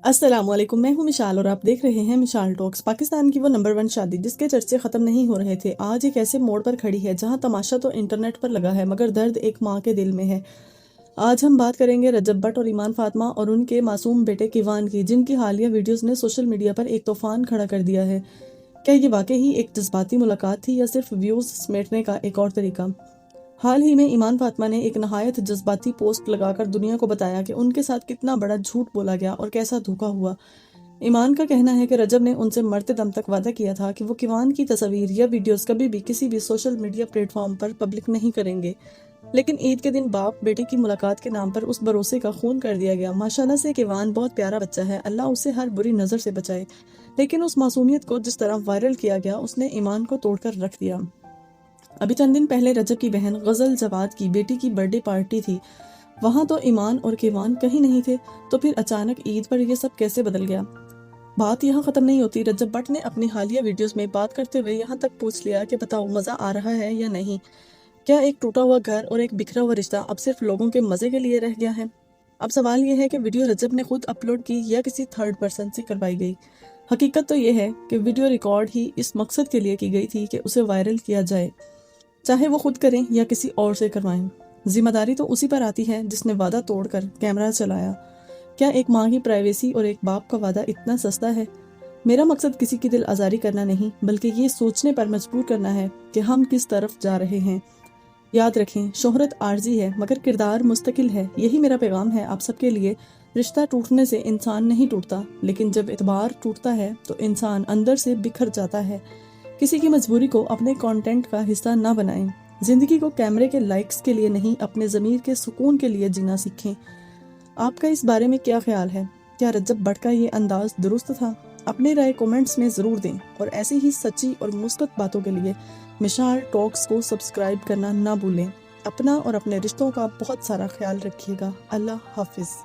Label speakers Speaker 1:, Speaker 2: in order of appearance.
Speaker 1: अस्सलाम वालेकुम, मैं हूं मिशाल और आप देख रहे हैं मिशाल टॉक्स। पाकिस्तान की वो नंबर 1 शादी जिसके चर्चे ख़त्म नहीं हो रहे थे, आज एक ऐसे मोड़ पर खड़ी है जहां तमाशा तो इंटरनेट पर लगा है मगर दर्द एक माँ के दिल में है। आज हम बात करेंगे रजब भट्ट और ईमान फातिमा और उनके मासूम बेटे किवान की, जिनकी हालिया वीडियोस ने सोशल मीडिया पर एक तूफान खड़ा कर दिया है। क्या ये वाकई ही एक जज्बाती मुलाकात थी या सिर्फ व्यूज़ समेटने का एक और तरीका? हाल ही में ईमान फातिमा ने एक नहायत जज्बाती पोस्ट लगाकर दुनिया को बताया कि उनके साथ कितना बड़ा झूठ बोला गया और कैसा धोखा हुआ। ईमान का कहना है कि रजब ने उनसे मरते दम तक वादा किया था कि वो किवान की तस्वीर या वीडियोस कभी भी किसी भी सोशल मीडिया प्लेटफॉर्म पर पब्लिक नहीं करेंगे। लेकिन ईद के दिन बाप बेटे की मुलाकात के नाम पर उस भरोसे का खून कर दिया गया। माशाल्लाह से किवान बहुत प्यारा बच्चा है, अल्लाह उसे हर बुरी नज़र से बचाए। लेकिन उस मासूमियत को जिस तरह वायरल किया गया उसने ईमान को तोड़कर रख दिया। अभी चंद दिन पहले रजब की बहन गजल जवाद की बेटी की बर्थडे पार्टी थी। वहां तो ईमान और किवान कहीं नहीं थे, तो फिर अचानक ईद पर यह सब कैसे बदल गया? बात यहाँ खत्म नहीं होती। रजब भट्ट ने अपनी हालिया वीडियोस में बात करते हुए यहाँ तक पूछ लिया कि बताओ मजा आ रहा है या नहीं। क्या एक टूटा हुआ घर और एक बिखरा हुआ रिश्ता अब सिर्फ लोगों के मजे के लिए रह गया है? अब सवाल यह है कि वीडियो रजब ने खुद अपलोड की या किसी थर्ड पर्सन से करवाई गई। हकीकत तो यह है कि वीडियो रिकॉर्ड ही इस मकसद के लिए की गई थी कि उसे वायरल किया जाए, चाहे वो खुद करें या किसी और से करवाएं। जिम्मेदारी तो उसी पर आती है जिसने वादा तोड़कर कैमरा चलाया। क्या एक माँ की प्राइवेसी और एक बाप का वादा इतना सस्ता है? मेरा मकसद किसी की दिल आज़ारी करना नहीं, बल्कि ये सोचने पर मजबूर करना है कि हम किस तरफ जा रहे हैं। याद रखें, शोहरत आर्जी है मगर किरदार मुस्तकिल है। यही मेरा पैगाम है आप सबके लिए। रिश्ता टूटने से इंसान नहीं टूटता, लेकिन जब एतबार टूटता है तो इंसान अंदर से बिखर जाता है। किसी की मजबूरी को अपने कंटेंट का हिस्सा ना बनाएं। जिंदगी को कैमरे के लाइक्स के लिए नहीं, अपने ज़मीर के सुकून के लिए जीना सीखें। आपका इस बारे में क्या ख्याल है? क्या रजब भट्ट का ये अंदाज दुरुस्त था? अपनी राय कमेंट्स में ज़रूर दें और ऐसी ही सच्ची और मुस्बत बातों के लिए मिशाल टॉक्स को सब्सक्राइब करना ना भूलें। अपना और अपने रिश्तों का बहुत सारा ख्याल रखिएगा। अल्लाह हाफिज़।